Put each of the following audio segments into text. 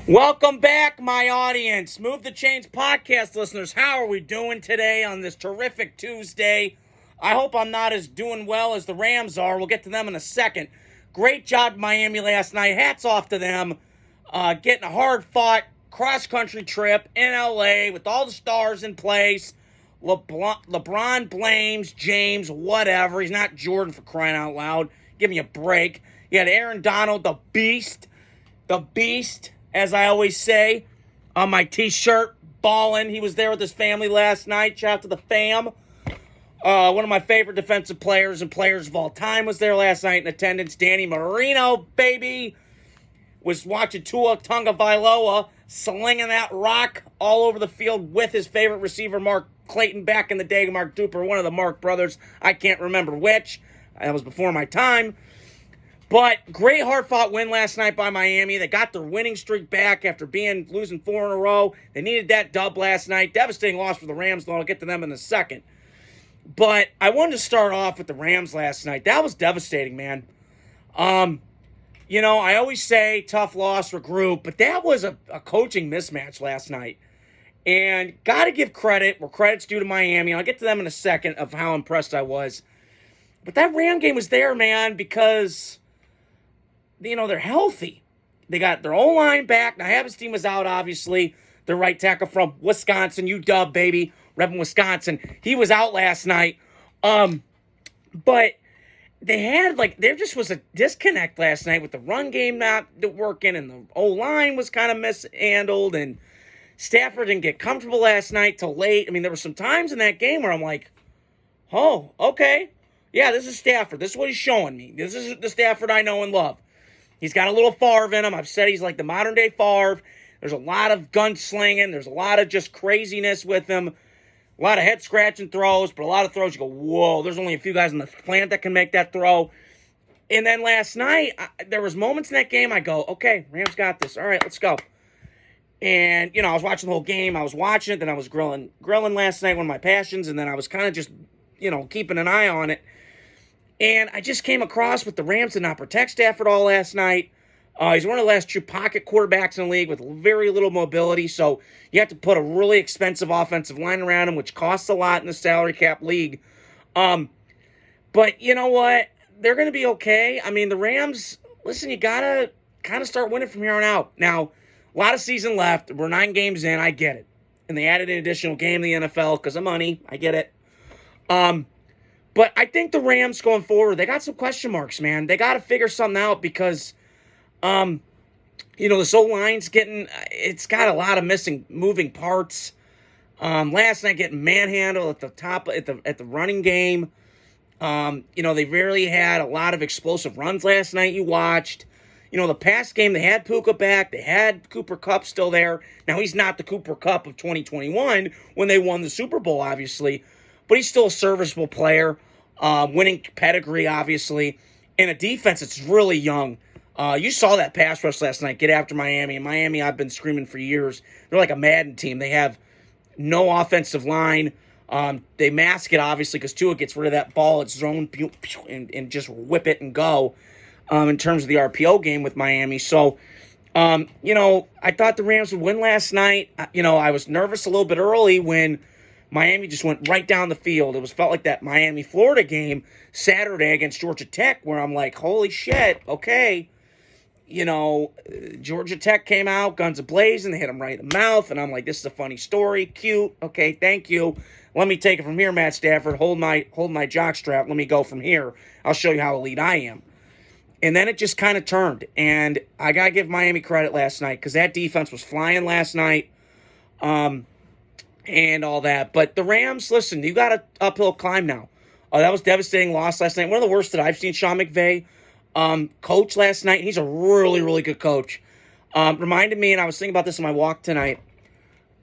Welcome back, my audience. Move the Chains podcast listeners. How are we doing today on this terrific Tuesday? I hope I'm not as doing well as the Rams are. We'll get to them in a second. Great job, Miami, last night. Hats off to them. Getting a hard-fought cross-country trip in L.A. with all the stars in place. LeBron blames James, whatever. He's not Jordan, for crying out loud. Give me a break. You had Aaron Donald, the beast, as I always say, on my t-shirt, ballin'. He was there with his family last night. Shout out to the fam. One of my favorite defensive players and players of all time was there last night in attendance. Danny Marino, baby. Was watching Tua Tagovailoa slinging that rock all over the field with his favorite receiver, Mark Clayton, back in the day. Mark Duper, one of the Mark brothers. I can't remember which. That was before my time. But great hard-fought win last night by Miami. They got their winning streak back after losing 4 in a row. They needed that dub last night. Devastating loss for the Rams, though. I'll get to them in a second. But I wanted to start off with the Rams last night. That was devastating, man. I always say tough loss, regroup, but that was a coaching mismatch last night. And got to give credit where credit's due to Miami. I'll get to them in a second of how impressed I was. But that Ram game was there, man, because they're healthy. They got their O-line back. Now, Havenstein was out, obviously. Their right tackle from Wisconsin, UW, baby. Repping Wisconsin. He was out last night. But they had, there just was a disconnect last night with the run game not working, and the O-line was kind of mishandled, and Stafford didn't get comfortable last night till late. I mean, there were some times in that game where I'm like, oh, okay. Yeah, this is Stafford. This is what he's showing me. This is the Stafford I know and love. He's got a little Favre in him. I've said he's like the modern-day Favre. There's a lot of gunslinging. There's a lot of just craziness with him. A lot of head-scratching throws, but a lot of throws you go, whoa, there's only a few guys on the planet that can make that throw. And then last night, there was moments in that game I go, okay, Rams got this. All right, let's go. And, I was watching the whole game. I was watching it. Then I was grilling last night, one of my passions. And then I was kind of just, keeping an eye on it. And I just came across with the Rams did not protect Stafford all last night. He's one of the last true pocket quarterbacks in the league with very little mobility. So you have to put a really expensive offensive line around him, which costs a lot in the salary cap league. But you know what? They're going to be okay. I mean, the Rams, listen, you got to kind of start winning from here on out. Now, a lot of season left. We're 9 games in. I get it. And they added an additional game in the NFL because of money. I get it. But I think the Rams going forward, they got some question marks, man. They got to figure something out because, this O-line's it's got a lot of moving parts. Last night getting manhandled at the top, at the running game. They rarely had a lot of explosive runs last night you watched. The past game, they had Puka back. They had Cooper Kupp still there. Now, he's not the Cooper Kupp of 2021 when they won the Super Bowl, obviously. But he's still a serviceable player, winning pedigree, obviously, and a defense that's really young. You saw that pass rush last night, get after Miami. And Miami, I've been screaming for years. They're like a Madden team. They have no offensive line. They mask it, obviously, because Tua gets rid of that ball. It's zone, and just whip it and go in terms of the RPO game with Miami. So, I thought the Rams would win last night. I was nervous a little bit early when Miami just went right down the field. It felt like that Miami-Florida game Saturday against Georgia Tech where I'm like, holy shit, okay. Georgia Tech came out, guns a-blazing, they hit him right in the mouth, and I'm like, this is a funny story, cute, okay, thank you. Let me take it from here, Matt Stafford. Hold my jockstrap. Let me go from here. I'll show you how elite I am. And then it just kind of turned, and I got to give Miami credit last night because that defense was flying last night. And all that. But the Rams, listen, you got an uphill climb now. That was a devastating loss last night. One of the worst that I've seen Sean McVay coach last night. He's a really, really good coach. Reminded me, and I was thinking about this on my walk tonight.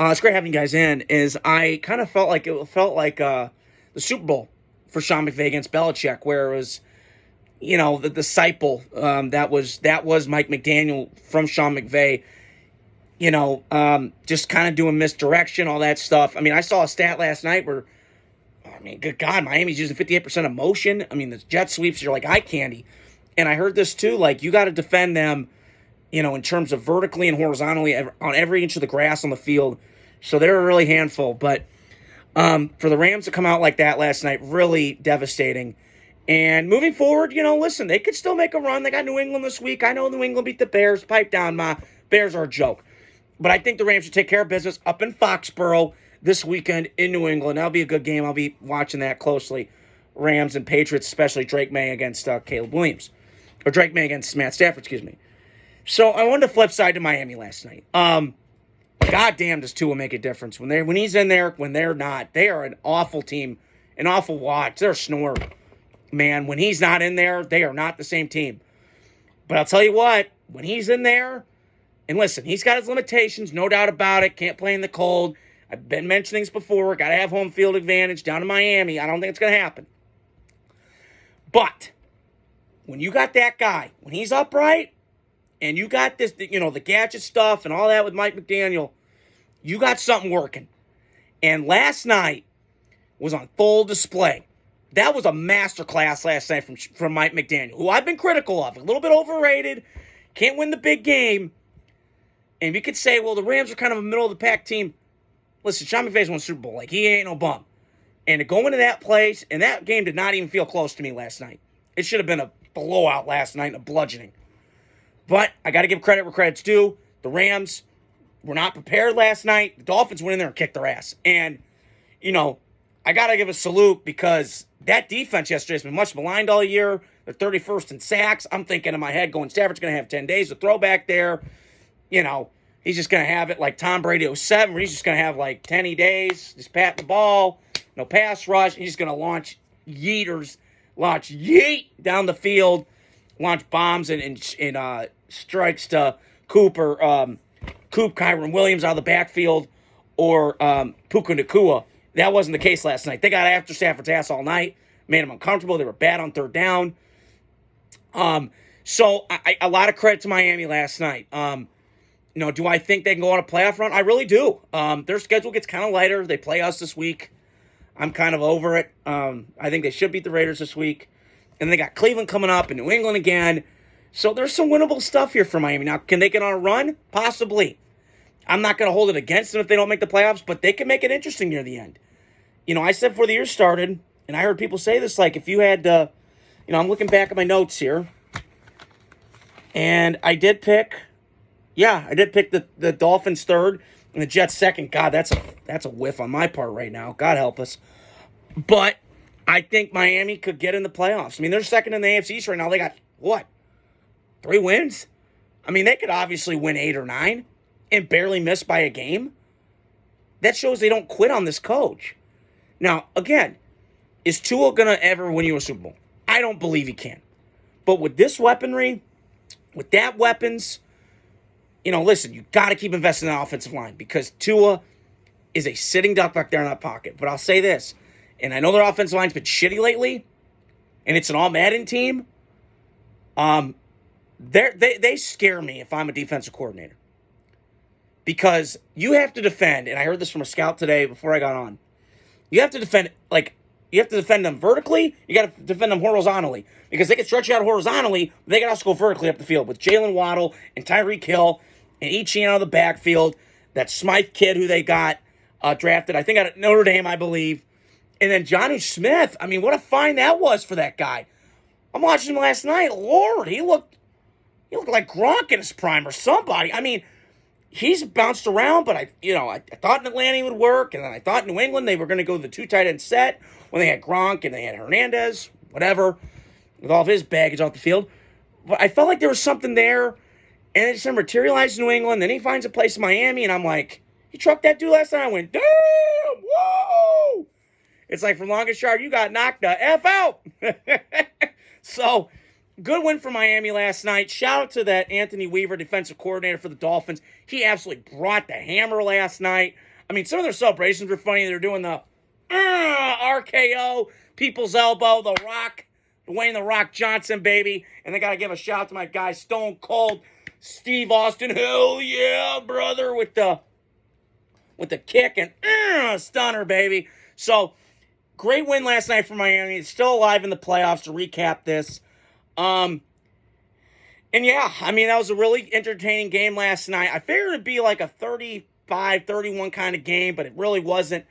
It's great having you guys in, is I kind of felt like the Super Bowl for Sean McVay against Belichick, where it was, the disciple that was Mike McDaniel from Sean McVay. Just kind of doing misdirection, all that stuff. I mean, I saw a stat last night where, good God, Miami's using 58% of motion. I mean, the jet sweeps are like eye candy. And I heard this too, you got to defend them in terms of vertically and horizontally on every inch of the grass on the field. So they're a really handful. But for the Rams to come out like that last night, really devastating. And moving forward, listen, they could still make a run. They got New England this week. I know New England beat the Bears. Pipe down, Ma. Bears are a joke. But I think the Rams should take care of business up in Foxborough this weekend in New England. That'll be a good game. I'll be watching that closely. Rams and Patriots, especially Drake May against Caleb Williams. Or Drake May against Matt Stafford, excuse me. So I wanted to flip side to Miami last night. God damn, does Tua make a difference. When he's in there, when they're not. They are an awful team. An awful watch. They're a snore. Man, when he's not in there, they are not the same team. But I'll tell you what, when he's in there, and listen, he's got his limitations, no doubt about it. Can't play in the cold. I've been mentioning this before. Got to have home field advantage down in Miami. I don't think it's going to happen. But when you got that guy, when he's upright, and you got this, the gadget stuff and all that with Mike McDaniel, you got something working. And last night was on full display. That was a masterclass last night from Mike McDaniel, who I've been critical of. A little bit overrated. Can't win the big game. And you could say, well, the Rams are kind of a middle-of-the-pack team. Listen, Sean McVay's won a Super Bowl. Like, he ain't no bum. And to go into that place, and that game did not even feel close to me last night. It should have been a blowout last night and a bludgeoning. But I got to give credit where credit's due. The Rams were not prepared last night. The Dolphins went in there and kicked their ass. And, I got to give a salute because that defense yesterday has been much maligned all year. They're 31st in sacks. I'm thinking in my head going, Stafford's going to have 10 days to throw back there. He's just going to have it like Tom Brady 07, where he's just going to have like 10 days, just pat the ball, no pass rush. He's just going to launch yeet down the field, launch bombs and strikes to Coop Kyron Williams out of the backfield, or Puka Nacua. That wasn't the case last night. They got after Stafford's ass all night, made him uncomfortable. They were bad on third down. So a lot of credit to Miami last night. Do I think they can go on a playoff run? I really do. Their schedule gets kind of lighter. They play us this week. I'm kind of over it. I think they should beat the Raiders this week. And they got Cleveland coming up and New England again. So there's some winnable stuff here for Miami. Now, can they get on a run? Possibly. I'm not going to hold it against them if they don't make the playoffs, but they can make it interesting near the end. I said before the year started, and I heard people say this, like if you had, I'm looking back at my notes here, and I did pick the Dolphins third and the Jets second. God, that's a whiff on my part right now. God help us. But I think Miami could get in the playoffs. I mean, they're second in the AFC East right now. They got, 3 wins? I mean, they could obviously win 8 or 9 and barely miss by a game. That shows they don't quit on this coach. Now, again, is Tua going to ever win you a Super Bowl? I don't believe he can. But with this weaponry, with that weapons, listen, you got to keep investing in the offensive line because Tua is a sitting duck back there in that pocket. But I'll say this, and I know their offensive line's been shitty lately, and it's an all-Madden team. They scare me if I'm a defensive coordinator. Because you have to defend, and I heard this from a scout today before I got on. You have to defend, you have to defend them vertically, you got to defend them horizontally. Because they can stretch you out horizontally, but they can also go vertically up the field with Jalen Waddle and Tyreek Hill and Etienne out of the backfield. That Smythe kid who they got drafted, I think, out of Notre Dame, I believe. And then Johnny Smith. I mean, what a find that was for that guy. I'm watching him last night. Lord, he looked like Gronk in his prime or somebody. I mean, he's bounced around, but I thought in Atlanta he would work, and then I thought in New England they were going to go to the 2 tight end set when they had Gronk and they had Hernandez, whatever, with all of his baggage off the field. But I felt like there was something there, and it just materialized in New England. Then he finds a place in Miami, and I'm like, he trucked that dude last night. I went, damn, whoa! It's like from longest yard, you got knocked the F out. So, good win for Miami last night. Shout out to that Anthony Weaver, defensive coordinator for the Dolphins. He absolutely brought the hammer last night. I mean, some of their celebrations were funny. They were doing the RKO, people's elbow, the Rock, Dwayne the Rock Johnson, baby. And they got to give a shout out to my guy, Stone Cold Steve Austin. Hell yeah, brother, with the kick and stunner, baby. So, great win last night for Miami. It's still alive in the playoffs to recap this. And yeah, I mean, that was a really entertaining game last night. I figured it'd be like a 35-31 kind of game, but it really wasn't.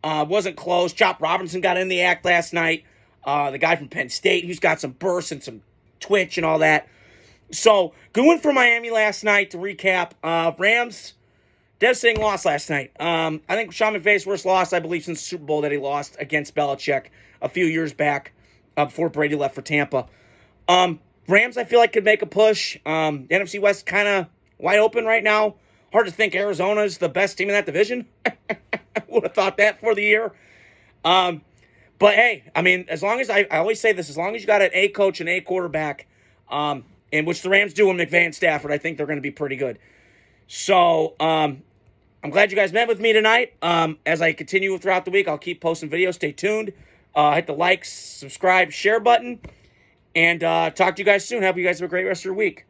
Wasn't close. Chop Robinson got in the act last night. The guy from Penn State who's got some bursts and some twitch and all that. So, good win for Miami last night. To recap, Rams, devastating loss last night. I think Sean McVay's worst loss, I believe, since the Super Bowl that he lost against Belichick a few years back before Brady left for Tampa. Rams, I feel like, could make a push. The NFC West kind of wide open right now. Hard to think Arizona's the best team in that division. Would have thought that for the year. But hey, I mean, as long as I always say this, as long as you got an A coach and A quarterback, in which the Rams do in McVay and Stafford, I think they're going to be pretty good. So, I'm glad you guys met with me tonight. As I continue throughout the week, I'll keep posting videos. Stay tuned. Hit the like, subscribe, share button. And talk to you guys soon. Hope you guys have a great rest of your week.